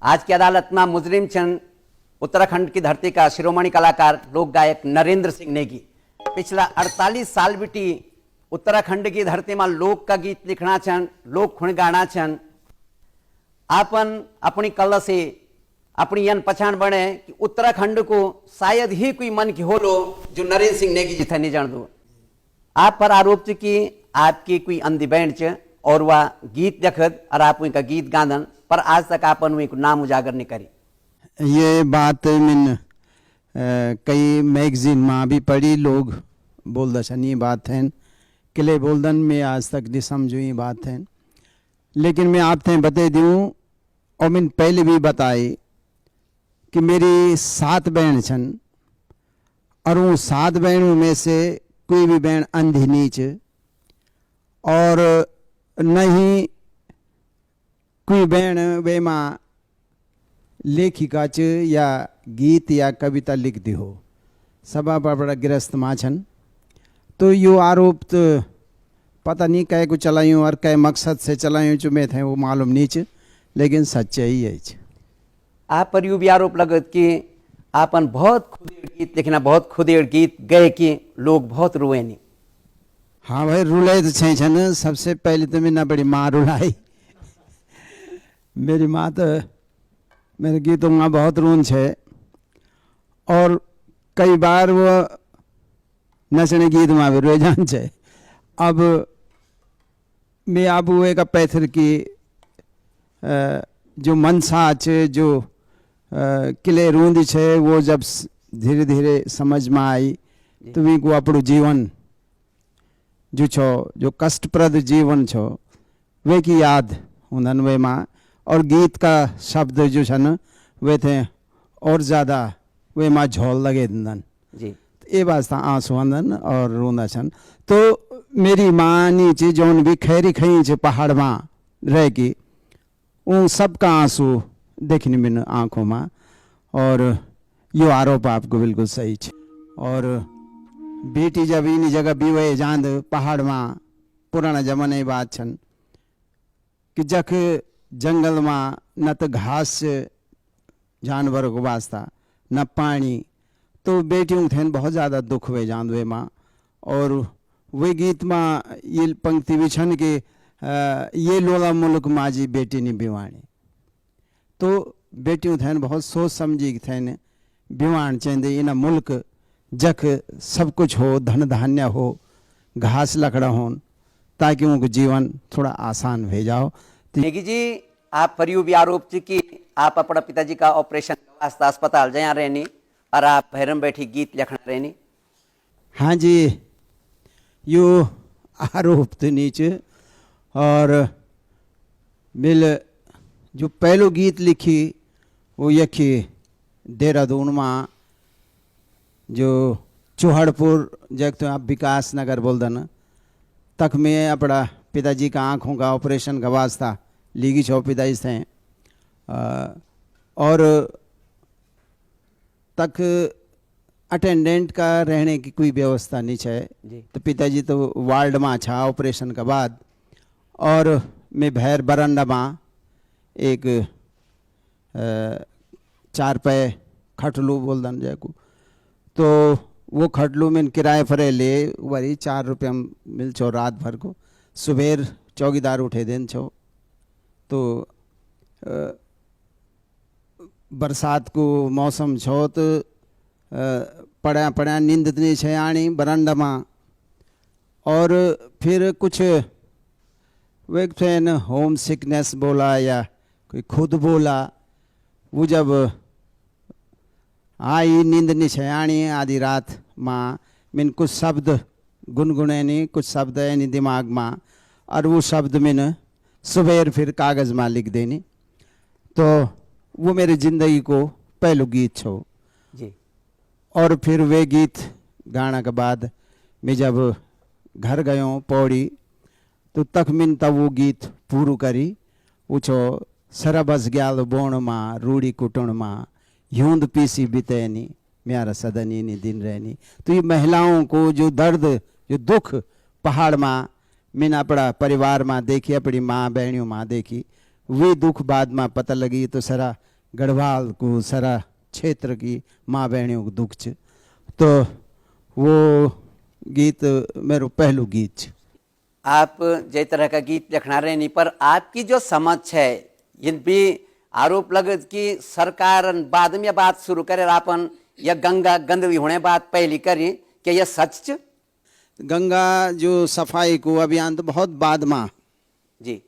आज की अदालत में मुजरिम चंद उत्तराखंड की धरती का शिरोमणि कलाकार लोक गायक नरेंद्र सिंह नेगी पिछला 48 साल बिटी उत्तराखंड की धरती में लोक का गीत लिखना छन, लोक खुण गाना छन। आपन अपनी कला से अपनी यन पहचान बने कि उत्तराखंड को शायद ही कोई मन की होलो जो नरेंद्र सिंह नेगी जिथे नहीं जान दो। आप पर आरोप च कि आपकी कोई अंधी बैंड च और वह गीत देखद और आप उनका गीत गादन, पर आज तक आपन उनको नाम उजागर नहीं करी। ये बात मैंने कई मैगजीन में भी पढ़ी, लोग बोल दसन ये बात है, किले बोलदन में आज तक नहीं समझू ये बात है। लेकिन मैं आपसे बता दूँ और मैंने पहले भी बताई कि मेरी 7 बहन छन और वो 7 बहनों में से कोई भी बहन अंधी नीच और नहीं कोई बहन वे माँ लेखिका च या गीत या कविता लिख दी हो, सब बड़ा गिरस्त माँ छन। तो यो आरोप तो पता नहीं कह को चलायूँ और कई मकसद से चलायूँ जो मैं थे वो मालूम नहीं च, लेकिन सच्चाई है। आप पर यू भी आरोप लगत कि आपन बहुत खुदेड़ गीत लिखना, बहुत खुदेड़ गीत गए कि लोग बहुत रुए नहीं। हाँ भाई रुलाए तो छे छन। सबसे पहले तो मैं ना बड़ी माँ रुलाई। मेरी माँ तो मेरे गीतों में बहुत रोन छे और कई बार वो नचने गीत में भी रोए जान छे। अब मैं अब वो एक पैथर की जो मनसा छे, जो किले रूंदी छे, वो जब धीरे धीरे समझ में आई तो वी को अपनू जीवन जो छो, जो कष्टप्रद जीवन छो, वे की याद हुंदन वे माँ। और गीत का शब्द जो छन वे थे और ज़्यादा वे माँ झोल लगे दन जी। ये वास्ता आंसू आंदन और रोंदा छन। तो मेरी माँ नीचे जौन भी खैरी खई छे पहाड़ में रह की, उन सब का आंसू देखने में आँखों में। और यो आरोप आपको बिल्कुल सही छे। और बेटी जब इन जगह बीवे जांद पहाड़ में, पुराना जमाने की बात छन कि जख जंगल में न तो घास जानवर को वास्ता न पानी, तो बेटियों थे बहुत ज़्यादा दुख वे जान वे माँ। और वे गीत में ये पंक्ति भी छन कि ये लोला मुल्क माजी बेटी नहीं बिवाणी। तो बेटियों थे बहुत सोच समझी थे बिवाण चेंदे इन मुल्क जख सब कुछ हो, धन धान्य हो, घास लकड़ा हो, ताकि उनको जीवन थोड़ा आसान हो जाओ। नेगी जी, आप पर यू भी आरोप थी कि आप अपना पिताजी का ऑपरेशन वास्ता अस्पताल जया रहनी और आप भैरम बैठी गीत लिखना रहनी। हाँ जी, यो आरोप तो नीचे। और मिल जो पहलो गीत लिखी वो यखी देहरादून में, जो चौहड़पुर जग तो आप विकास नगर बोल देना, तक में अपना पिताजी का आँखों का ऑपरेशन का वास्ता लीगी छो पिताजी थे। और तक अटेंडेंट का रहने की कोई व्यवस्था नहीं है, तो पिताजी तो वार्ड में छा ऑपरेशन के बाद। और मैं भैर बरंडा में एक 4 पे खटलू बोल दन जैको, तो वो खटलू में किराए फरे ले वही 4 रुपया मिल छो रात भर को। सुबह चौकीदार उठे दिन छो, तो बरसात को मौसम छो तो पड़ा पड़ा नींद नहीं छे आनी बरांडा में। और फिर कुछ वे होम सिकनेस बोला या कोई खुद बोला, वो जब आई नींद नहीं छे आनी आधी रात माँ, मैंने कुछ शब्द गुनगुने नहीं, कुछ शब्द है नहीं दिमाग में, और वो शब्द मैंने सुबह फिर कागज़ में लिख देनी। तो वो मेरी ज़िंदगी को पहलू गीत छो जी। और फिर वे गीत गाना के बाद मैं जब घर गयो पौड़ी, तो तक मिन तब वो गीत पूरू करी। वो छो सरबस ग्याल बोण माँ रूड़ी कुटुण माँ यूंद पीसी बितैनी म्यारा सदनी नी दिन रहनी। तो ये महिलाओं को जो दर्द, जो दुख पहाड़ में मैंने अपना परिवार में देखी, अपनी माँ बहनियों माँ देखी, वे दुख बाद में पता लगी। तो सरा गढ़वाल को सारा क्षेत्र की माँ बहनों को दुख छ। तो वो गीत मेरो पहलू गीत छ। आप जय तरह का गीत लिखना रहे नहीं, पर आपकी जो समझ है इन भी आरोप लगे कि सरकार बाद में बात शुरू करे अपन या गंगा गंदगी होने बात पहली करी, क्या यह सच छ? गंगा जो सफाई को अभियान तो बहुत बाद में जी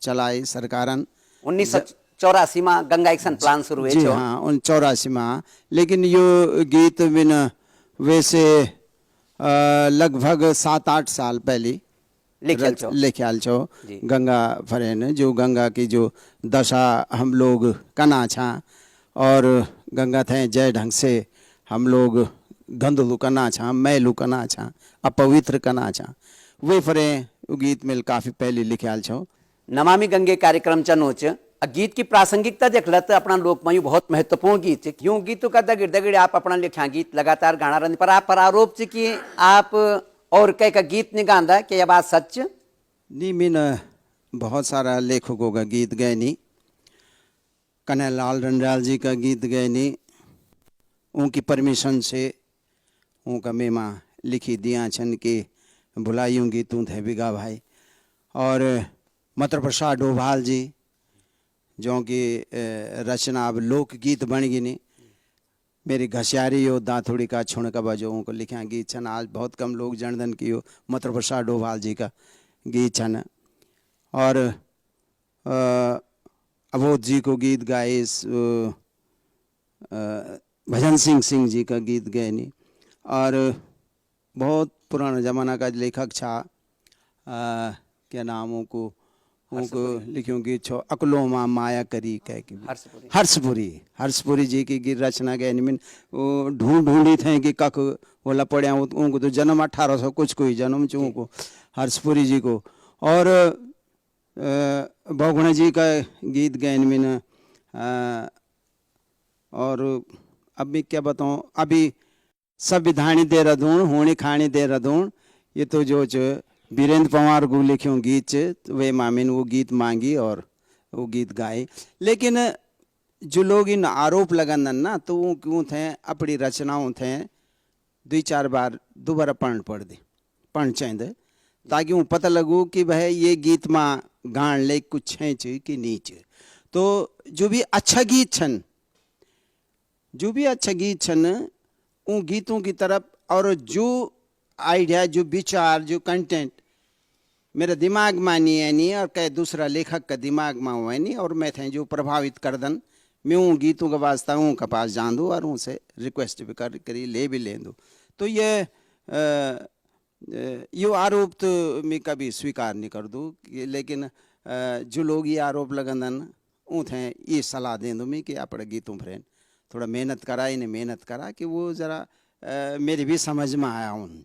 चलाई सरकारन 1984 में गंगा एक्शन प्लान शुरू हुए जी छो। हाँ 1984 में। लेकिन यो गीत बिन वैसे लगभग 7-8 साल पहले लिख्याल छो। जी। गंगा फरेन जो गंगा की जो दशा हम लोग कना छा और गंगा थे जय ढंग से हम लोग गंदलू कना छा, मैलू कना छा, अपवित्र कना छा, वे फरे वो गीत मिल काफी पहले लिख्याल छो। नमामि गंगे कार्यक्रम चनोच गीत की प्रासंगिकता देखल तो अपना लोकमय बहुत महत्वपूर्ण गीत है। क्यों गीतों का दगिड़ दगिड़ आप अपना लिखा गीत लगातार गाना रहे, पर आप पर आरोप है कि आप और कई का गीत नहीं गांदा, क्या यह बात सच? नहीं मिन बहुत सारा लेखकों का गीत गए नहीं, कन्हैयालाल रंडाल जी का गीत गए नहीं, उनकी परमिशन से उनका मेमा लिखी दिया छन के बुलायूं गीतों थे बिगा भाई। और मत्र प्रसाद डोभाल जी जो कि रचना अब लोकगीत बन गई नहीं, मेरी घसियारी हो दाथुड़ी का छुण का बजों को लिखा गीत छन। आज बहुत कम लोग जनधन की हो मत्र प्रसाद डोभाल जी का गीत छन। और अबोध जी को गीत गाए, भजन सिंह जी का गीत गए नहीं। और बहुत पुराना जमाना का लेखक छा क्या नाम उनको लिखूँ गीत छो अकलो माँ माया करी कह के हर्षपुरी जी की गीत रचना गए निमिन वो ढूंढी थे कि कख बोला पड़िया उनको तो जन्म 1800 कुछ कोई जन्म चूँ को हर्षपुरी जी को। और बहुगुणा जी का गीत गए निमिन। और अब मैं क्या बताऊँ, अभी संविधानी दे रधूण होनी खानी दे रधूण, ये तो जो वीरेंद्र पवार को लिखूँ गीत तो वे मामिन वो गीत मांगी और वो गीत गाए। लेकिन जो लोग इन आरोप लगन ना तो वो क्यों थे अपनी रचनाओं थे 2-4 बार दोबारा पढ़ चाहिए ताकि वो पता लगू कि भाई ये गीत माँ गान ले कुछ है कि नीचे। तो जो भी अच्छा गीत छन उन गीतों की तरफ और जो आइडिया जो विचार जो कंटेंट मेरे दिमाग में नहीं और कई दूसरा लेखक का दिमाग में हुआ नहीं और मैं थे जो प्रभावित कर दन मैं उन गीतों का वास्ता हूँ के पास जान दूँ और उनसे रिक्वेस्ट भी करी ले भी ले दूँ। तो ये आरोप तो मैं कभी स्वीकार नहीं कर दूँ। लेकिन जो लोग ये आरोप लगन उन थे ये सलाह दे दूँ मैं कि अपने गीतों फ्रेंड थोड़ा मेहनत करा इन्हें मेहनत करा कि वो ज़रा मेरी भी समझ में आया उन।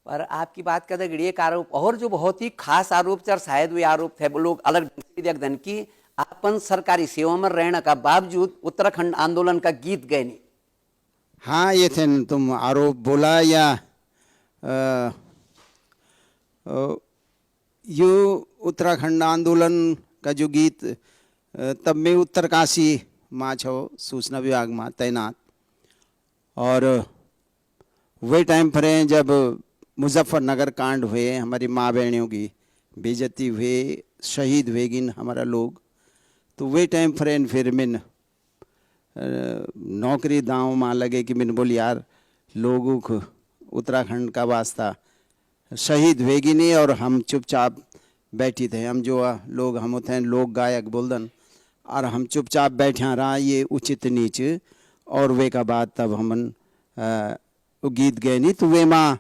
पर आपकी बात का दगड़ी एक आरोप और जो बहुत ही खास आरोप थे और शायद वे आरोप थे वो लोग अलग देखदन की अपन सरकारी सेवा में रहने का बावजूद उत्तराखंड आंदोलन का गीत गए नहीं। हाँ ये थे तुम आरोप बोला या यो उत्तराखंड आंदोलन का जो गीत तब मैं उत्तरकाशी माँ छो सूचना विभाग में तैनात और वही टाइम पर हैं जब मुजफ्फरनगर कांड हुए हमारी माँ बहनों की बेइज्जती हुए शहीद हुए गिन हमारा लोग। तो वही टाइम फ्रेंड फिर मिन नौकरी दांव माँ लगे कि मिन बोल यार लोगों को उत्तराखंड का वास्ता शहीद हुएगी नहीं और हम चुपचाप बैठी थे। हम जो लोग हम थे लोक गायक बोलदन और हम चुपचाप बैठा रहा ये उचित नीच। और वे का बाद तब हमन वो गीत गए नहीं। तो वे माँ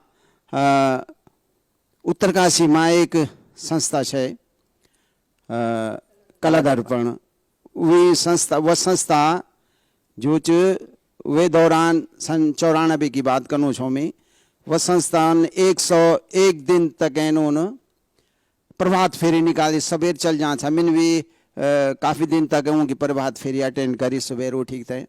उत्तरकाशी माँ एक संस्था है कला दर्पण, वे संस्था जो वे दौरान सन 94 की बात करूँ छो में वह संस्थान 101 दिन तक इन्होंने प्रभात फेरी निकाली सवेर चल जहाँ था मिन भी काफ़ी दिन तक उनकी प्रभात फेरी अटेंड करी सवेर उठी थे।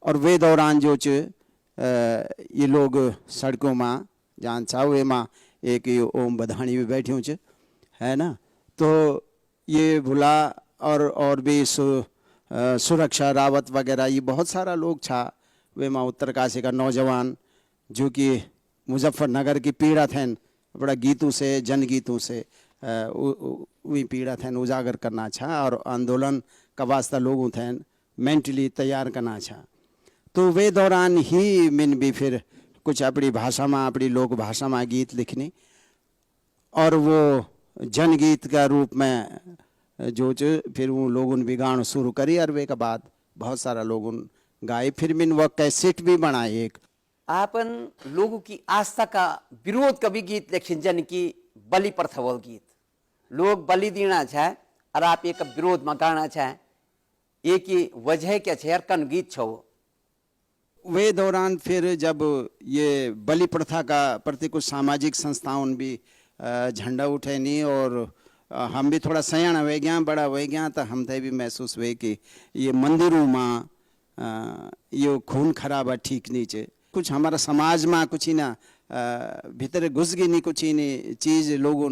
और वे दौरान जो ये लोग सड़कों में जान वे माँ एक ओम बधानी भी बैठी हूँ है ना। तो ये भुला और भी सुरक्षा रावत वगैरह ये बहुत सारा लोग छा वे माँ उत्तरकाशी का नौजवान जो कि मुजफ्फरनगर की पीड़ा थे बड़ा गीतों से जनगीतों से वही पीड़ा थे उजागर करना छा और आंदोलन का वास्ता लोगों थे मेंटली तैयार करना छा। तो वे दौरान ही मैंने भी फिर कुछ अपनी भाषा में अपनी लोक भाषा में गीत लिखनी और वो जनगीत का रूप में जो फिर वो लोगों ने भी गाना शुरू करी और वे के बाद बहुत सारा लोगों गाए। फिर मैंने वह कैसेट भी बनाई एक। आपन लोगों की आस्था का विरोध कभी गीत लेखिन जन की बलि प्रथवल गीत लोग बलि देना चाहे और आप एक विरोध में गाना चाहे एक ही वजह क्या है यार कन गीत छो वे दौरान फिर जब ये बलि प्रथा का प्रति कुछ सामाजिक संस्थाओं ने भी झंडा उठे नहीं और हम भी थोड़ा सयाना हो गया बड़ा हो गया तो हम थे भी महसूस हुए कि ये मंदिरों में ये खून खराबा ठीक नीचे कुछ हमारा समाज में कुछ ही ना भीतर घुस गई नहीं कुछ ही नहीं चीज़ लोगों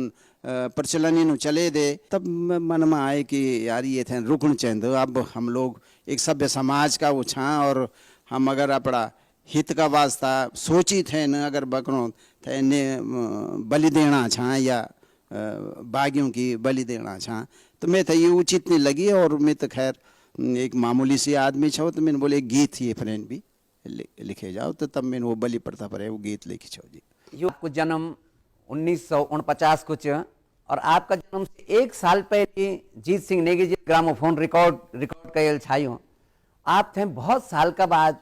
प्रचलन नु चले दे। तब मन में आए कि यार ये थे रुकन चाहिए अब हम लोग एक सभ्य समाज का वो छा और हम अगर अपना हित का वास्ता सोची थे न अगर बकरों थे ने बलि देना छा या बागियों की बलि देना छा तो मैं तो ये उचित नहीं लगी और मैं तो खैर एक मामूली सी आदमी छो तो मैंने बोले गीत ये फ्रेंड भी लिखे जाओ तो तब मैंने वो बलि प्रथा पर है वो गीत लिखी छो जी। यो कुछ जन्म 1949 कुछ और आपका जन्म से एक साल पहले जीत सिंह नेगी जी ग्रामोफोन रिकॉर्ड कयल छायो आप थे बहुत साल का बाद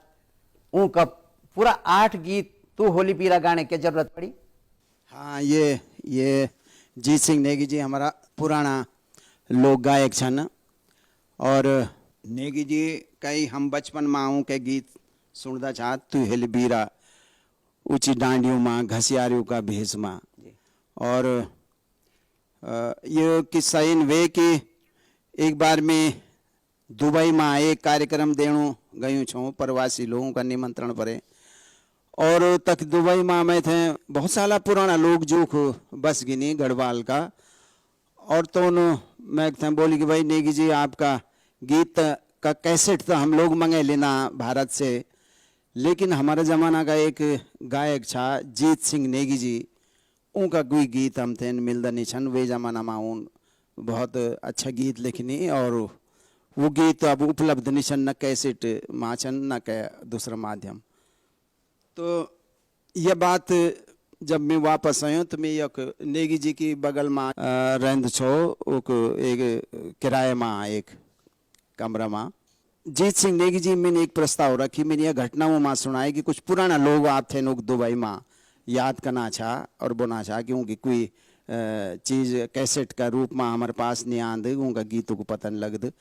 उनका पूरा 8 गीत तू होली पीरा गाने की जरूरत पड़ी। हाँ ये जीत सिंह नेगी जी हमारा पुराना लोक गायक छन और नेगी जी कई हम बचपन में के गीत सुनता छा तू हिल बीरा ऊंची डांडियों में घसियारियों का भेष में और ये किस्सा इन वे कि एक बार मैं दुबई में एक कार्यक्रम देणु गयूँ छूँ प्रवासी लोगों का निमंत्रण पड़े और तक दुबई में मैं थे बहुत सारा पुराना लोग जो बस गिनी गढ़वाल का और तो मैं थे बोली कि भाई नेगी जी आपका गीत का कैसेट तो हम लोग मंगे लेना भारत से लेकिन हमारे ज़माना का एक गायक छा जीत सिंह नेगी जी उनका कोई गीत हम थे मिलता नहीं छन वे ज़माना में उन बहुत अच्छा गीत लिखनी और वो गीत अब उपलब्ध नहीं छन न कैसेट माचन न कै दूसरा माध्यम। तो यह बात जब मैं वापस आयो तो मैं एक नेगी जी की बगल में रहंद छो एक किराए में एक कमरा में जीत सिंह नेगी जी मैंने एक प्रस्ताव रखी मैंने यह घटनाओं में सुनाई कि कुछ पुराना लोग आप थे लोग दुबई में याद करना चाह और बोना चाह कि उनकी कोई चीज़ कैसेट का रूप में हमारे पास नहीं आंद उनका गीतों को पता नहीं लगद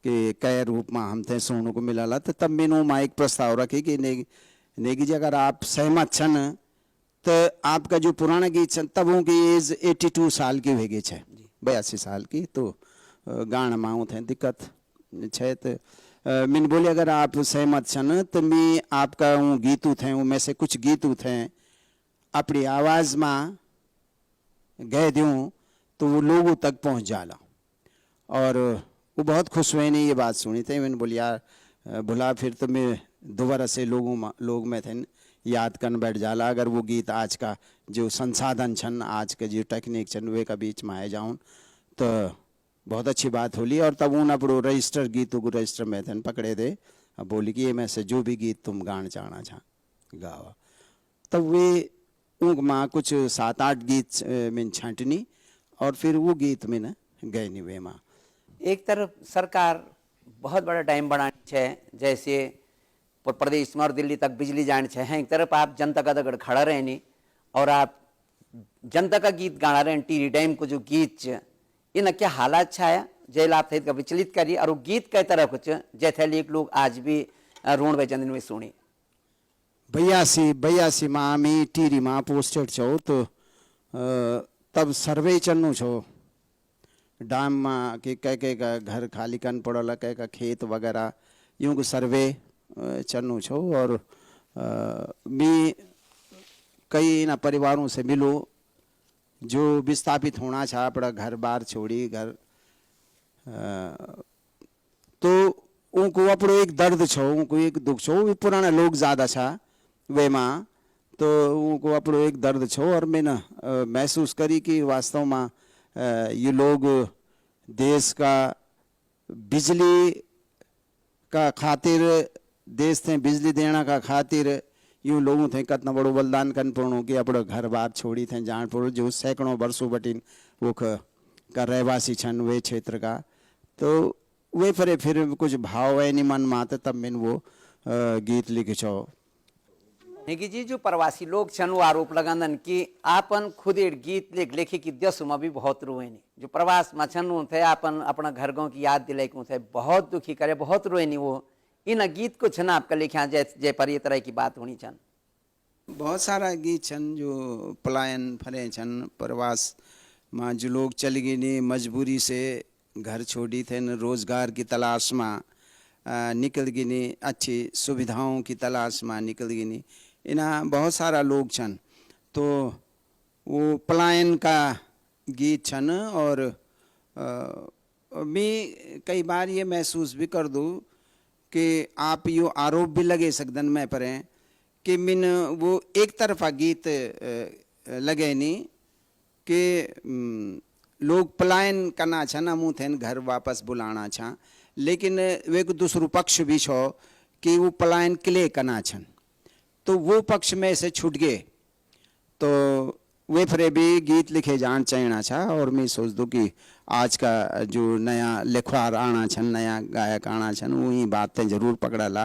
कि कै रूप में हम थे सुनने को मिला तो तब मैंने वहाँ एक प्रस्ताव रखी कि नेगी जी अगर आप सहमत छन तो आपका जो पुराना गीत छन तब उनकी एज 82 साल की हो गई है 82 साल की तो गाना माँ थे दिक्कत है तो मैंने बोले अगर आप सहमत छन तो मैं आपका वो गीतों थे उनमें से कुछ गीतों थे अपनी आवाज़ में गए दूँ तो वो लोगों तक पहुँच जाला और वो बहुत खुश हुए ने ये बात सुनी थी। मैंने बोली यार भुला फिर तो मैं दोबारा से लोग में थे याद कर बैठ जाला अगर वो गीत आज का जो संसाधन छन आज के जो टेक्निक छन वे का बीच में आए जाऊँ तो बहुत अच्छी बात होली और तब उन अपड़ो रजिस्टर गीतों को रजिस्टर में थे पकड़े थे अब बोली कि ये में से जो भी गीत तुम गाना चाहना छा गावा तब वे ऊँग माँ कुछ 7-8 गीत में छांटनी और फिर वो गीत में न गए नहीं वे माँ। एक तरफ सरकार बहुत बड़ा टाइम बढ़ानी है जैसे प्रदेश में और दिल्ली तक बिजली जानी है एक तरफ आप जनता का दगड़ खड़ा रहनी और आप जनता का गीत गाना रहे टीरी डैम को जो गीत इन क्या हालात छाया जेल आप का विचलित करिए और वो गीत कई तरह कुछ जैसे लोग आज भी रोण बेचंद में सुनी 82 माँ में टीरी माँ पोस्टेड छो तो तब सर्वे चलनु छो डाम में कि कह का घर खाली कन पड़ल कह का खेत वगैरह यूँ को सर्वे चलनु छो और मैं कई ना परिवारों से मिलो जो विस्थापित होना चाह पड़ा घर बार छोड़ी घर तो उनको अपनो एक दर्द छो, उनको एक दुख छो, वे पुराना लोग ज़्यादा छा वे माँ, तो उनको अपनो एक दर्द छो। और मैंने महसूस करी कि वास्तव में ये लोग देश का बिजली का खातिर, देश थे बिजली देना का खातिर यूँ लोगों थे कितना बड़ो बलिदान कन पड़ो कि अपना घर बार छोड़ी थे जान पड़ो, जो सैकड़ों वर्षों बटिन वो का रहवासी छन वे क्षेत्र का। तो वे फिर कुछ भाव है नहीं मन माते, तब मैंने वो गीत लिखे छो। नेगी जी जो प्रवासी लोग छन वो आरोप लगांदन कि आपन खुद एक गीत लेखे कि देश में भी बहुत रोएनी, जो प्रवास में छन थे आपन अपना घर गाँव की याद दिलाई थे बहुत दुखी करे, बहुत रोएनी। वो इन गीत को छन आपका लिखा जय पर ये तरह की बात होनी छन। बहुत सारा गीत छन जो पलायन फरे छन, प्रवास में जो लोग चल गए नहीं, मजबूरी से घर छोड़ी थे, न रोजगार की तलाश में निकल गई नहीं, अच्छी सुविधाओं की तलाश में निकल गई नहीं, इना बहुत सारा लोग छन। तो वो पलायन का गीत छन। और मैं कई बार ये महसूस भी कर दूँ कि आप यो आरोप भी लगे सकदन मैं पर हैं कि मिन वो एक तरफा गीत लगे नहीं कि लोग पलायन करना छा ना, मुँह थे घर वापस बुलाना छा, लेकिन वे को दूसरो पक्ष भी छो कि वो पलायन किले करना छन, तो वो पक्ष में से छूट गए। तो वे फरे भी गीत लिखे जान चाहिए छा। और मैं सोच दूँ कि आज का जो नया लिखवार आना छन, नया गायक आना छन, वही बातें जरूर पकड़ाला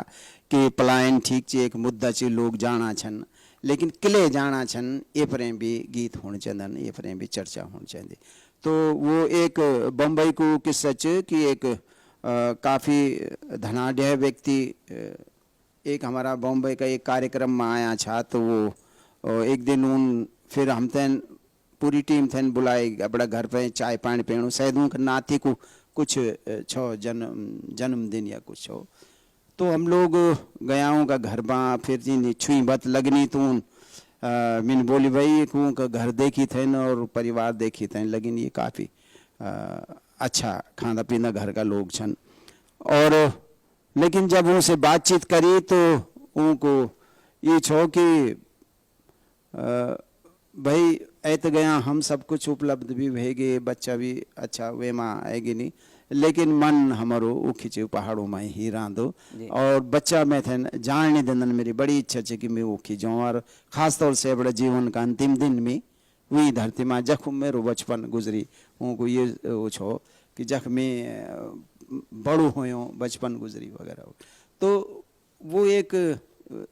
कि पलायन ठीक चे एक मुद्दा चे लोग जाना छन, लेकिन किले जाना छन ये फरे भी गीत होने चाहिए, ये फरे भी चर्चा होनी चाहिए। तो वो एक बम्बई को किस्सा चे कि एक काफ़ी धनाढ़ व्यक्ति एक हमारा बॉम्बे का एक कार्यक्रम में आया था। तो वो एक दिन उन फिर हम तैन पूरी टीम थैन बुलाए अपना घर पे चाय पानी पीणु, शायद उनका नाती को कुछ छो जन्मदिन या कुछ हो। तो हम लोग गयाओं का घर बा, फिर जिन छुई बत लगनी तो मैंने बोली भाई का घर देखी थे न और परिवार देखी थे, लेकिन ये काफ़ी अच्छा खाना पीना घर का लोग छन। और लेकिन जब उनसे बातचीत करी तो उनको ये छो कि भाई ऐत गया हम सब कुछ उपलब्ध भी भेगे, बच्चा भी अच्छा वे माँ आएगी नहीं, लेकिन मन हमारो वो खिंचे पहाड़ों में ही रांधो। और बच्चा मैं थे जान नहीं देना, मेरी बड़ी इच्छा है कि मैं वो खिंचाऊँ। और ख़ास तौर से बड़ा जीवन का अंतिम दिन में वही धरती माँ जख मेरो बचपन गुजरी, उनको ये वो छो कि जख में बड़ो होयो बचपन गुजरी वगैरह। तो वो एक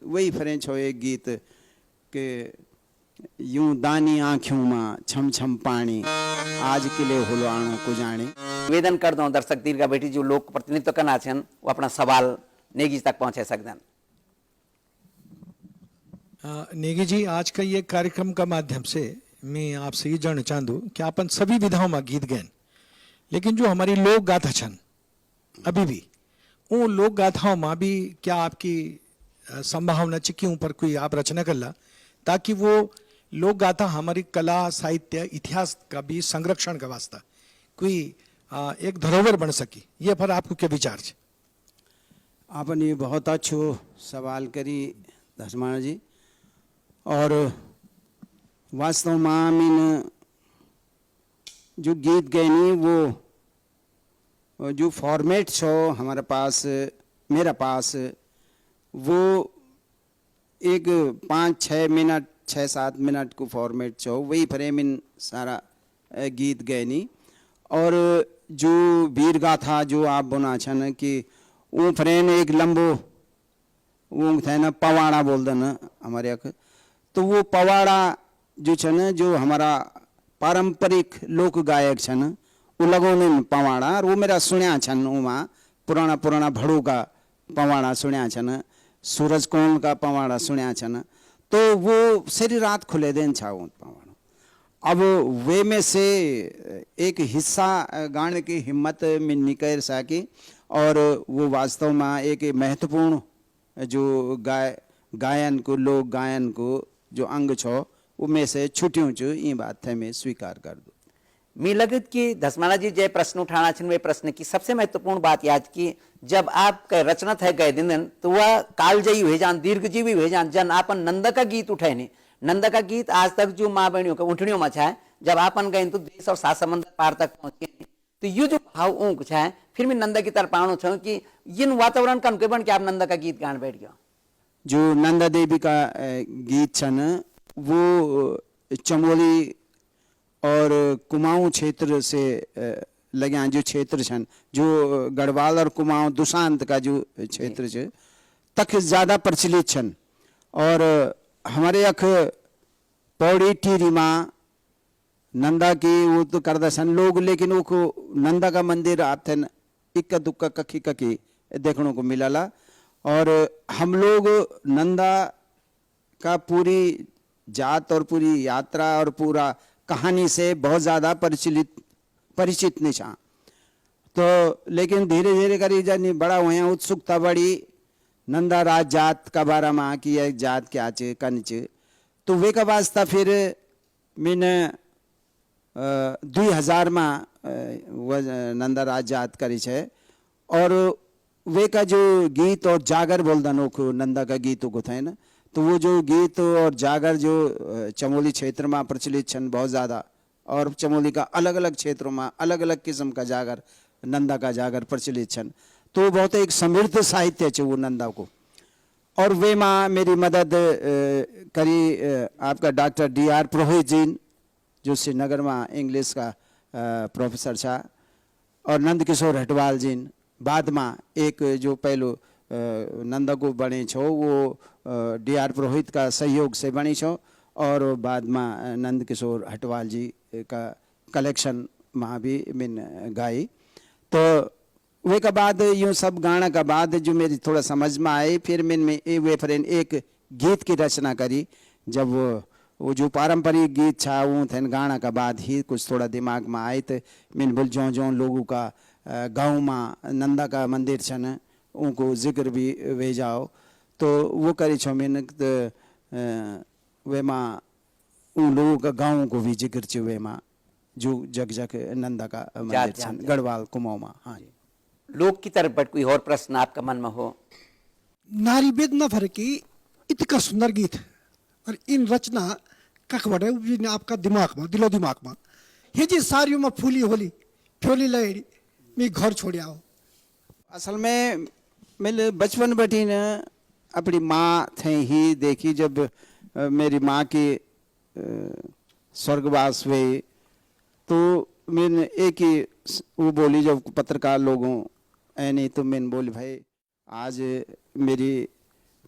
वही फ्रेंच हो एक गीत के यूं दानी आँखों में छम छम पानी, आज किले होलो आणो को जाने। निवेदन कर दो दर्शक दीर्घा बेटी जो लोक प्रतिनिधित्व करना छन वो अपना सवाल नेगी तक पहुंचे सकदन। नेगी जी, आज का ये कार्यक्रम का माध्यम से मैं आपसे ये जानना चाहूँ कि अपन सभी विधाओं में गीत गए, लेकिन जो हमारी लोक गाथा छन अभी भी उन लोक गाथाओं में भी क्या आपकी संभावना च कि ऊपर कोई आप रचना कर ला ताकि वो लोक गाथा हमारी कला साहित्य इतिहास का भी संरक्षण का वास्ता कोई एक धरोहर बन सकी, ये पर आपको क्या विचार है? आपने बहुत अच्छो सवाल करी धर्माना जी। और वास्तव में मीन जो गीत गैनी वो जो फॉर्मेट छो हमारे पास मेरा पास वो एक 5-6 मिनट 6-7 मिनट को फॉर्मेट छो, वही फ्रेमिन सारा गीत गैनी। और जो वीर गाथा जो आप बना छन कि वो फ्रेन एक लंबो वो थे ना पवाड़ा बोल देना हमारे अख, तो वो पवाड़ा जो छन जो हमारा पारंपरिक लोक गायक छन वो लगोने पवाड़ा, और वो मेरा सुनिया छन उमा पुराना पुराना भड़ू का पवाड़ा सुनिया छन, सूरज कौन का पवाड़ा सुनिया छन। तो वो सारी रात खुले दिन छा पवाड़ा। अब वे में से एक हिस्सा गाने की हिम्मत में निकल सकी, और वो वास्तव में एक महत्वपूर्ण जो गायन को लोक गायन को जो अंग छो वो में से छुट्टियों चो ये बात है मैं स्वीकार कर दूँ। मी लगत की धसमाना जी जय प्रश्न उठाना छन वे प्रश्न की सबसे महत्वपूर्ण बात याद की जब आप रचना थे गए दिन तो वह कालजयी हुए जान दीर्घजीवी हुए जान जन आपन नंदा का गीत उठे नहीं नंदा का गीत आज तक जो माँ बहनियों का उठनियों में है जब आपन गए तो देश और सात समंदर पार तक पहुंचे तो ये जो भाव ऊँक है फिर मैं नंदा की तरफ आणु छूँ कि इन वातावरण का अनुकूल बन के आप नंदा का गीत गान बैठ गया जो नंदा देवी का गीत छन वो चमोली और कुमाऊं क्षेत्र से लग्या जो क्षेत्र छन जो गढ़वाल और कुमाऊं दुशांत का जो क्षेत्र छ तक ज़्यादा प्रचलित छन और हमारे अख पौड़ी टीरी माँ नंदा की वो तो करदा सन लोग लेकिन वो नंदा का मंदिर आप थे इक्का दुक्का कखी कखी देखने को मिलाला और हम लोग नंदा का पूरी जात और पूरी यात्रा और पूरा कहानी से बहुत ज़्यादा परिचित नहीं छा तो लेकिन धीरे धीरे करी जानी बड़ा हुए उत्सुकता बड़ी नंदा राज जात का बारे में कि यह जात क्या चे कन चे तो वे का वास्ता फिर मैंने 2000 में नंदा राज जात करी छे और वे का जो गीत और जागर बोलदानों को नंदा का गीतों को थे ना तो वो जो गीत और जागर जो चमोली क्षेत्र में प्रचलित छन बहुत ज़्यादा और चमोली का अलग अलग क्षेत्रों में अलग अलग किस्म का जागर नंदा का जागर प्रचलित छन तो बहुत एक समृद्ध साहित्य है वो नंदा को और वे माँ मेरी मदद करी आपका डॉक्टर DR पुरोहित जी जो श्रीनगर में इंग्लिश का प्रोफेसर था और नंद किशोर हटवाल जी बाद में एक जो पहलो नंदा को बने छो वो DR पुरोहित का सहयोग से बनी छो और बाद में नंद किशोर हटवाल जी का कलेक्शन में भी मैंने गाई तो वे का बाद यूँ सब गाना का बाद जो मेरी थोड़ा समझ में आई फिर मैंने वे फ्रेंड एक गीत की रचना करी जब वो जो पारंपरिक गीत था वो थे गाना का बाद ही कुछ थोड़ा दिमाग में आए तो मैंने बोल जो लोगों का गाँव में नंदा का मंदिर छन उनको जिक्र भी वे जाओ तो वो करी छो मैंने तो वे माँ उन लोगों का गाँव को भी जिक्र छे वे माँ जो जग जग नंदा का मंदिर छन गढ़वाल कुमाऊं में हाँ जी लोग की तरफ बट कोई और प्रश्न आपका मन में हो नारी वेद न फरकी इतका सुंदर गीत और इन रचना कख बड़े उपजी आपका दिमाग में दिलो दिमाग में ये जी सारियों में फूली होली फ्योली लहरी मैं घर छोड़ आओ असल में मैंने बचपन बटी न अपनी माँ थे ही देखी जब मेरी माँ की स्वर्गवास हुए तो मैंने एक ही वो बोली जब पत्रकार लोगों नहीं तो मैंने बोली भाई आज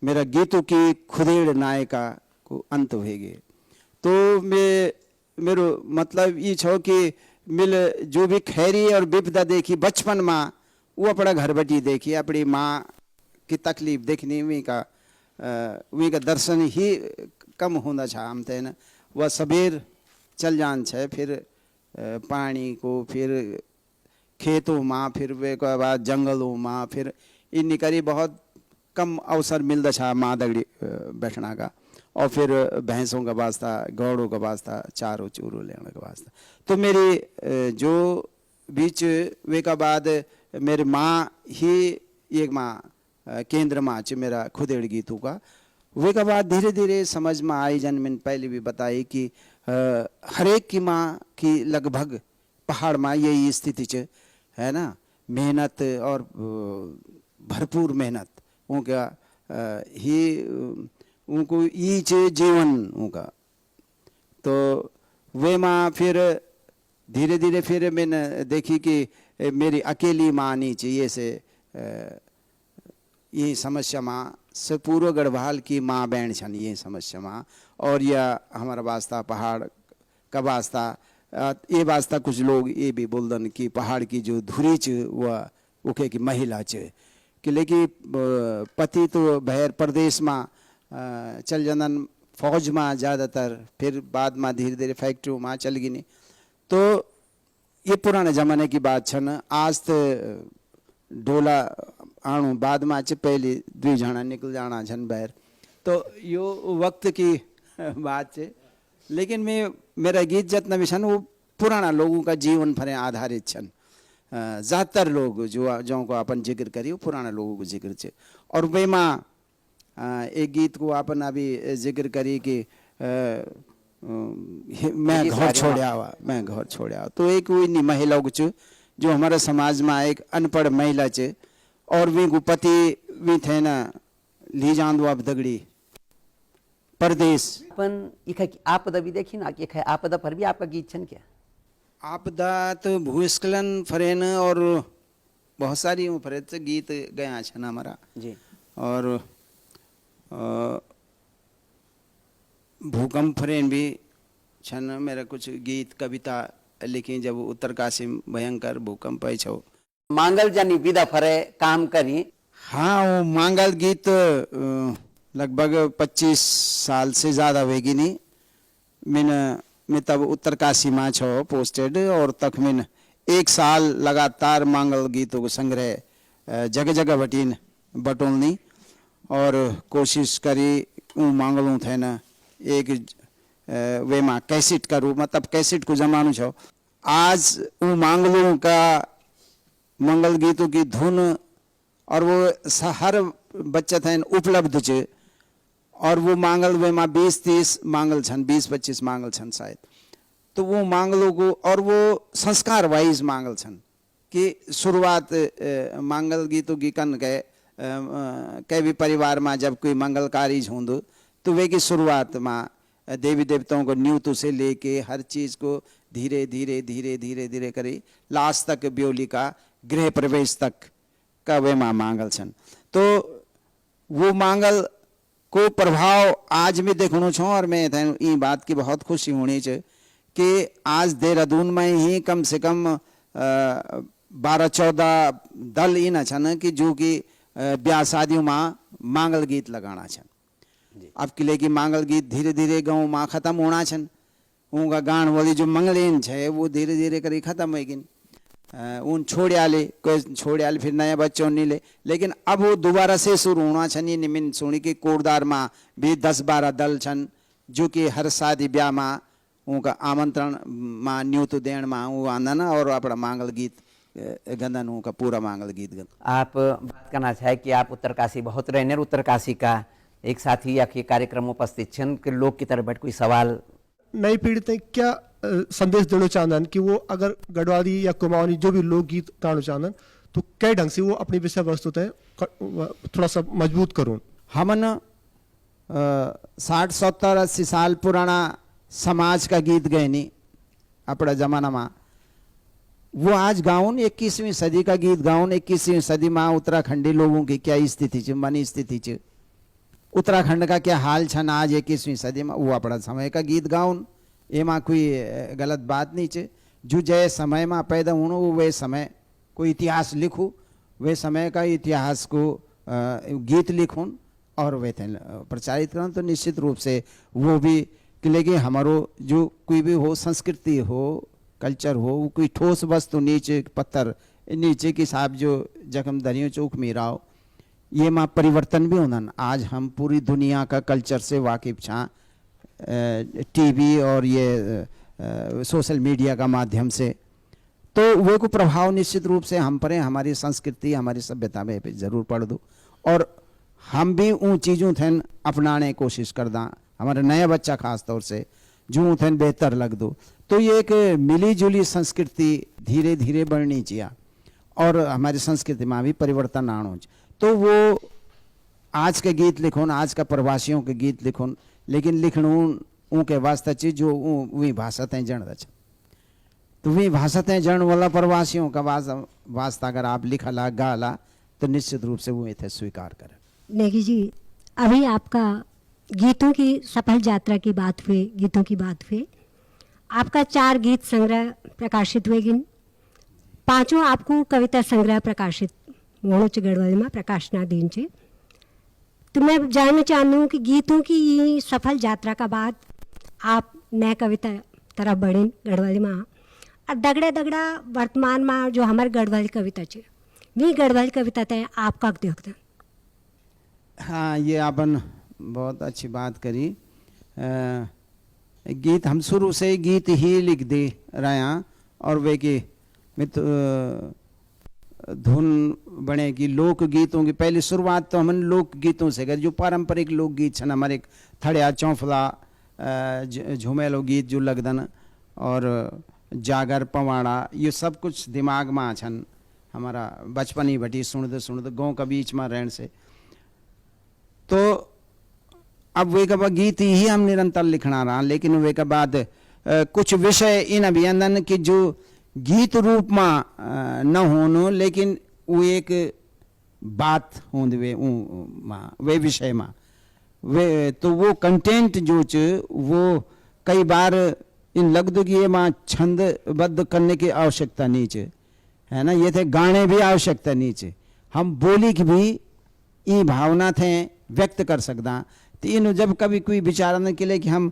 मेरा गीतों की खुदेड़ नायिका को अंत होएगी तो मेरो मतलब ये छो कि मिल जो भी खैरी और विपदा देखी बचपन में वो अपना घर बटी देखी अपनी माँ की तकलीफ देखनी वी का दर्शन ही कम होना छा हम थे न वह सबेर चल जान छे फिर पानी को फिर खेतों में फिर वे के बाद जंगलों में फिर इन करी बहुत कम अवसर मिलता छा माँ दगड़ी बैठना का और फिर भैंसों का वास्ता गौड़ों का वास्ता चारों चूरों लेने का वास्ता तो मेरी जो बीच वे का बाद मेरी माँ ही एक माँ केंद्र माँ च मेरा खुदेड़ गीतों का वे का बाद धीरे धीरे समझ में आई जन मैंने पहले भी बताई कि हरेक की माँ की लगभग पहाड़ में यही स्थिति च है ना मेहनत और भरपूर मेहनत उनका ही उनको ये जीवन उनका तो वे माँ फिर धीरे धीरे फिर मैंने देखी कि मेरी अकेली माँ नहीं चाहिए से ये समस्या माँ से पूर्व गढ़वाल की माँ बहन छन ये समस्या माँ और यह हमारा वास्ता पहाड़ का वास्ता ये वास्ता कुछ लोग ये भी बोलदन कि पहाड़ की जो धुरी च वह उके की महिला च कि लेकिन पति तो बहर प्रदेश में चल जनन फौज में ज़्यादातर फिर बाद में धीरे धीरे फैक्ट्री में चल गई तो ये पुराने ज़माने की बात छन आज तो डोला आणु बाद में पहले 2 जना निकल जाना छन बहर तो यो वक्त की बात है लेकिन मैं मेरा गीत जितना भी छन वो पुराना लोगों का जीवन पर आधारित छन। ज़्यादातर लोग जो को अपन जिक्र करी वो पुराना लोगों को जिक्र छे। और वे माँ एक गीत को अपन अभी जिक्र करी कि मैं घर छोड़या हुआ, मैं घर छोड़या हुआ। तो एक वो महिला कुछ जो हमारे समाज में एक अनपढ़ महिला छे और वी को पति वी थे ना ली जान दो अब दगड़ी परदेश। पण इखा आपदा भी देखी ना कि इखा आपदा पर भी आपका गीत छन क्या? आपदा तो भूस्खलन फरेन और बहुत सारी फरेत गीत गया छन हमारा जी। और भूकंप फरेन भी छन मेरा कुछ गीत कविता लिखी जब उत्तरकाशी भयंकर भूकंप आई छो। मांगल जानी विदा फरे काम करी। हाँ वो मांगल गीत लगभग 25 साल से ज़्यादा होगी नहीं। मैं तब उत्तरकाशी में छो पोस्टेड और तक मिन 1 साल लगातार मांगल गीतों को संग्रह जगह जगह बटीन बटोलनी और कोशिश करी मांगलों थे ना एक वे माँ कैसेट करूँ, मतलब कैसेट को जमानो छो। आज वो मांगलों का मंगल गीतों की धुन और वो हर बच्चा थे उपलब्ध छे और वो मांगल वे माँ 20-30 मांगल छन, 20-25 मांगल छन शायद। तो वो मांगलों को और वो संस्कार वाइज मांगल छन कि शुरुआत मांगल गीतों की कन के भी परिवार में जब कोई मंगल कार्य होंदो तो वे की शुरुआत में देवी देवताओं को न्यूतु से लेके हर चीज को धीरे धीरे धीरे धीरे धीरे करे लास्ट तक ब्योली का गृह प्रवेश तक का वे माँ मांगल छन। तो वो मांगल को प्रभाव आज भी देखनो छो और मैं ये बात की बहुत खुशी होनी चाहिए कि आज देहरादून में ही कम से कम 12-14 दल इन छन कि जो कि ब्याह शादियों में मांगल गीत लगाना छन। अब किले की मांगल गीत धीरे धीरे गाँव में खत्म होना छन। उनका गान वाली जो मंगलेन है वो धीरे धीरे करी खत्म होगी। उन छोड़ियाले कोई छोड़ियाले फिर नया बच्चों नहीं ले, लेकिन अब वो दोबारा से शुरू होना छन। ये निमिन सुनी कि कोटदार में भी 10-12 दल छन जो कि हर शादी ब्याह में उनका आमंत्रण में न्यूत देण में वो आंदन और अपना मांगल गीत गंदन उनका पूरा मांगल गीत गंदन। आप बात करना चाहे कि आप उत्तरकाशी बहुत रहने उत्तरकाशी का एक साथी या कि कार्यक्रम में उपस्थित छन कि लोग की तरफ बैठ कोई सवाल नई पीढ़ी तक क्या संदेश देना चाहन कि वो अगर गढ़वाली या कुमाऊनी जो भी लोकगीत गाना चाहन तो कई ढंग से वो अपनी विषय वस्तु तय थोड़ा सा मजबूत करूँ। हमन 60, 70, 80 साल पुराना समाज का गीत गए नहीं अपना जमाना में वो आज गाउन 21वीं सदी का गीत गाउन 21वीं सदी में उत्तराखंडी लोगों की क्या स्थिति च मनी स्थिति च उत्तराखंड का क्या हाल छन आज 21वीं सदी में वो अपना समय का गीत गाउन एमा कोई गलत बात नहीं चे। जो जय समय में पैदा होनो वे समय कोई इतिहास लिखूँ वे समय का इतिहास को गीत लिखूँ और वे प्रचारित करूँ तो निश्चित रूप से वो भी लेकिन हमारो जो कोई भी हो संस्कृति हो कल्चर हो वो कोई ठोस वस्तु नीचे पत्थर नीचे की साहब जो जख्म दरियों चौक मीराओ ये माँ परिवर्तन भी होना। आज हम पूरी दुनिया का कल्चर से वाकिफ छा टीवी और ये सोशल मीडिया का माध्यम से तो वो को प्रभाव निश्चित रूप से हम पर हमारी संस्कृति हमारी सभ्यता में ज़रूर पड़ दो और हम भी उन चीज़ों थे अपनाने कोशिश कर दा हमारे नया बच्चा खास तौर से जो थे बेहतर लग दो। तो ये एक मिली जुली संस्कृति धीरे धीरे बढ़नी चाहिए और हमारी संस्कृति में भी परिवर्तन आना चाहिए। तो वो आज के गीत लिखून आज का प्रवासियों के गीत लिखून लेकिन लिखणू उनके वास्ते चीज जो वही भाषा तय जन रच तो वही भाषा तय जन वाला प्रवासियों का वास्ता अगर आप लिखला गाला तो निश्चित रूप से वो इसे स्वीकार करें। नेगी जी अभी आपका गीतों की सफल यात्रा की बात हुई गीतों की बात हुई आपका 4 गीत संग्रह प्रकाशित हुए गिन 5 आपको कविता संग्रह प्रकाशित होनो च गढ़वाल में प्रकाशना दिन चे। तो मैं जानना चाहती हूँ कि गीतों की ये सफल यात्रा का बाद आप नए कविता तरफ बढ़े गढ़वाली में और दगड़ा दगड़ा वर्तमान में जो हमारे गढ़वाली कविता चे वी गढ़वाली कविता तय आपका देखते। हाँ ये आपन बहुत अच्छी बात करी। गीत हम शुरू से गीत ही लिख दे रहे हैं और वे की मित धुन बनेगी लोक गीतों की। पहली शुरुआत तो हमने लोक गीतों से करी, जो पारंपरिक लोकगीत छन हमारे थड़िया चौफला झुमेलो गीत जो लगदन और जागर पवाड़ा, ये सब कुछ दिमाग में छन हमारा बचपन ही भटी सुनद गाँव का बीच में रहने से। तो अब वे का गीत ही हम निरंतर लिखना रहा, लेकिन वे के बाद कुछ विषय इन अभियंदन की जो गीत रूप में न होनो, लेकिन वो एक बात होंद वे विषय में वे तो वो कंटेंट जो च वो कई बार इन लगदो कि ये माँ छंदबद्ध करने की आवश्यकता नहीं च, है ना, ये थे गाने भी आवश्यकता नहीं च, हम बोली की भी ये भावना थे व्यक्त कर सकता। तो इन जब कभी कोई विचारने के लिए कि हम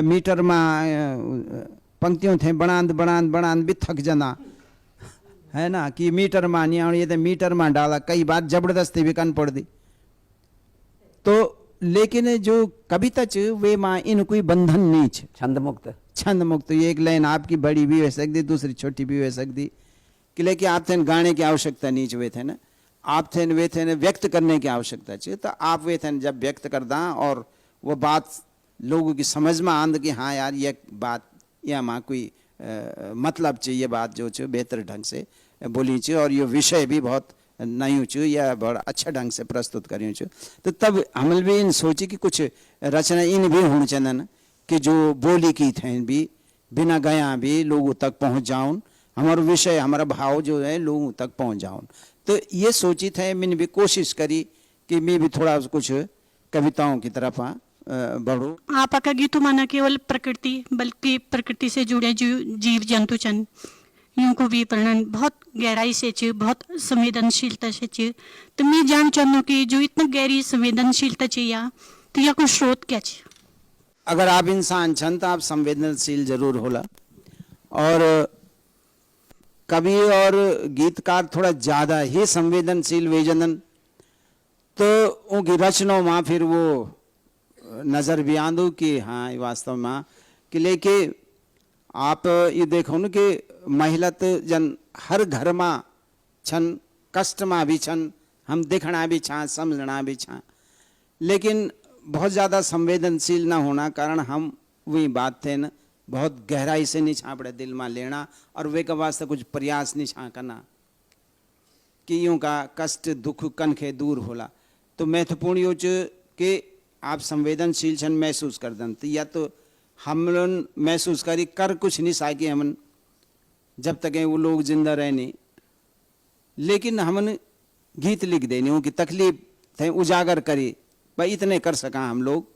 मीटर में पंक्तियों थे बनांद भी थक जाना, है ना, कि मीटर में नहीं और ये तो मीटर में डाला, कई बार जबरदस्ती भी कन पड़ दी। तो लेकिन जो कविता च वे माँ इन कोई बंधन नहीं छ, छंद मुक्त ये एक लाइन आपकी बड़ी भी हो सकती, दूसरी छोटी भी हो सकती, कि लेकिन आप थे गाने की आवश्यकता नहीं वे थे ना, आप थे वे थे व्यक्त करने की आवश्यकता चाहिए। तो आप वे थे जब व्यक्त कर दा और वो बात लोगों की समझ में आंद कि हाँ यार ये बात या माँ कोई मतलब चाहिए बात जो च बेहतर ढंग से बोली च और ये विषय भी बहुत नयू च या बड़ा अच्छा ढंग से प्रस्तुत करियो च। तो तब हम भी इन सोची कि कुछ रचना इन भी होनी चाहिए कि जो बोली की थे भी बिना गया भी लोगों तक पहुँच जाऊन, हमारा विषय हमारा भाव जो है लोगों तक पहुँच जाऊन। तो ये सोची थे, मैंने भी कोशिश करी कि मैं भी थोड़ा कुछ कविताओं की तरफ बढ़ूं। आपका गीतों में न केवल प्रकृति बल्कि प्रकृति से जुड़े जो जीव जंतु चन यूं को भी वर्णन बहुत गहराई से च, बहुत संवेदनशीलता से च। तो मैं जान चाहूँ कि जो इतना गहरी संवेदनशीलता चाहिए तो यह कोई स्रोत क्या च? अगर आप इंसान छन तो आप संवेदनशील जरूर होला, और कवि और गीतकार थोड़ा ज्यादा ही संवेदनशील वेजनन, तो उनकी रचनाओं में फिर वो नजर भी आंदो कि हाँ वास्तव में कि लेके आप ये देखो न कि महिला तो जन हर घर में छन, कष्ट में भी छन, हम देखना भी छा समझना भी छा, लेकिन बहुत ज़्यादा संवेदनशील ना होना कारण हम वही बात थे न बहुत गहराई से नहीं छापड़े दिल में लेना और वे का वास्ते कुछ प्रयास नहीं छा करना कि यूं का कष्ट दुख कनखे दूर होला। तो महत्वपूर्ण यो कि आप संवेदनशील छन महसूस कर दन, तो या तो हम लोग महसूस करी कर कुछ नहीं साकी हमन जब तक वो लोग जिंदा रहने, लेकिन हमन गीत लिख देने उनकी तकलीफ थे उजागर करी भाई इतने कर सका हम लोग,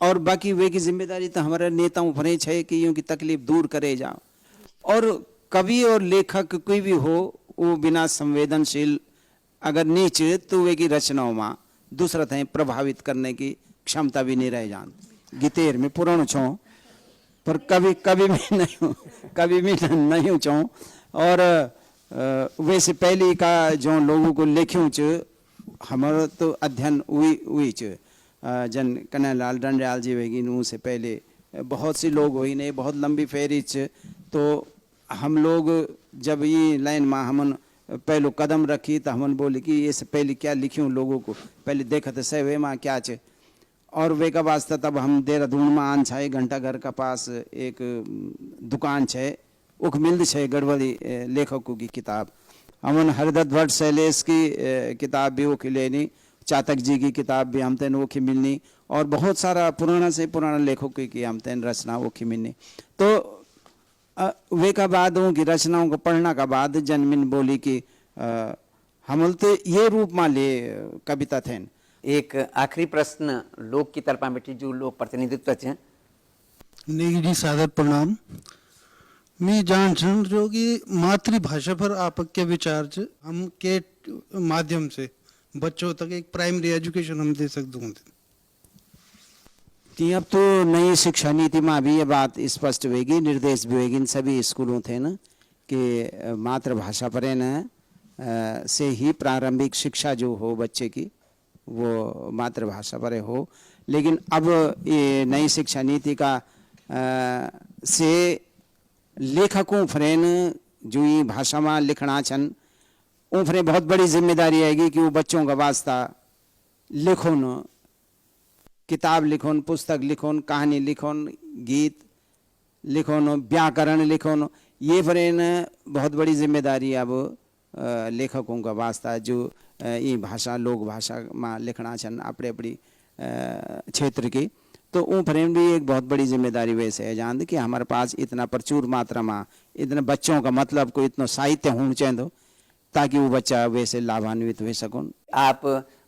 और बाकी वे की जिम्मेदारी तो हमारे नेताओं पर है कि उनकी तकलीफ दूर करे जाओ। और कवि और लेखक कोई भी हो वो बिना संवेदनशील अगर नीचे तो वे की रचनाओं में दूसरा थे प्रभावित करने की क्षमता भी नहीं रह जान। गीतेर में पुराण छो पर कभी भी नहीं छो। और वैसे पहले का जो लोगों को लिख्यूं च हमारा तो अध्ययन हुई च जन कन्हैयालाल डंडयाल जी वेगी उनसे पहले बहुत सी लोग हुई नहीं, बहुत लंबी फेरिच। तो हम लोग जब ये लाइन में हमन पहले कदम रखी तो हमन बोले कि ये से पहले क्या लिखूं लोगों को पहले देखा तो सही वे माँ क्या चे। और वे का वास्ता तब हम देहरादून में आन छे घंटाघर का पास एक दुकान छे उख मिल्द छे गढ़वाली लेखकों की किताब, हमन हरदत्त भट्ट शैलेश की किताब भी वो लेनी, चातक जी की किताब भी हम तेन वो की मिलनी, और बहुत सारा पुराना से पुराना लेखकों की हम तेन रचना वो की मिलनी। तो वे का बाद उनकी रचनाओं को पढ़ना का बाद जन्मिन बोली कि हम तो ये रूप में ले कविता थे। एक आखिरी प्रश्न लोक की तरफ बेटी जो लोक प्रतिनिधित्व है। नेगी जी सादर प्रणाम। मैं जान छन जो कि मातृभाषा पर आपके विचार च हम के माध्यम से बच्चों तक एक प्राइमरी एजुकेशन हम दे सकते हैं। अब तो नई शिक्षा नीति में भी ये बात स्पष्ट होगी, निर्देश भी होगी इन सभी स्कूलों थे न कि मातृभाषा पर न से ही प्रारंभिक शिक्षा जो हो बच्चे की वो मातृभाषा पर हो। लेकिन अब ये नई शिक्षा नीति का से लेखकों फ्रेन जो ये भाषा में लिखना छन उन फ्रे बहुत बड़ी जिम्मेदारी आएगी कि वो बच्चों का वास्ता लिखोन, किताब लिखोन, पुस्तक लिखोन, कहानी लिखोन, गीत लिखोन, व्याकरण लिखोन। ये फ्रेन बहुत बड़ी जिम्मेदारी अब लेखकों का वास्ता जो ये भाषा लोक भाषा में लिखना छन अपने अपनी क्षेत्र की। तो उन फ्रेम भी एक बहुत बड़ी जिम्मेदारी वैसे है जान कि हमारे पास इतना प्रचुर मात्रा में इतने बच्चों का मतलब को इतना साहित्य होना चाहिए ताकि वो बच्चा वैसे लाभान्वित हो सकून। आप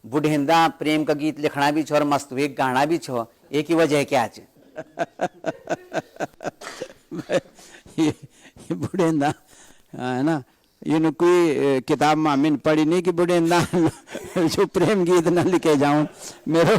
बुढ़ेंदा प्रेम का गीत लिखना भी छो और मस्त एक गाना भी छो, एक ही वजह क्या है? ये बुढ़ेंदा है ना, ये कोई किताब में मैंने पढ़ी नहीं कि बुढ़ेंदा जो प्रेम गीत ना लिखे जाऊं। मेरो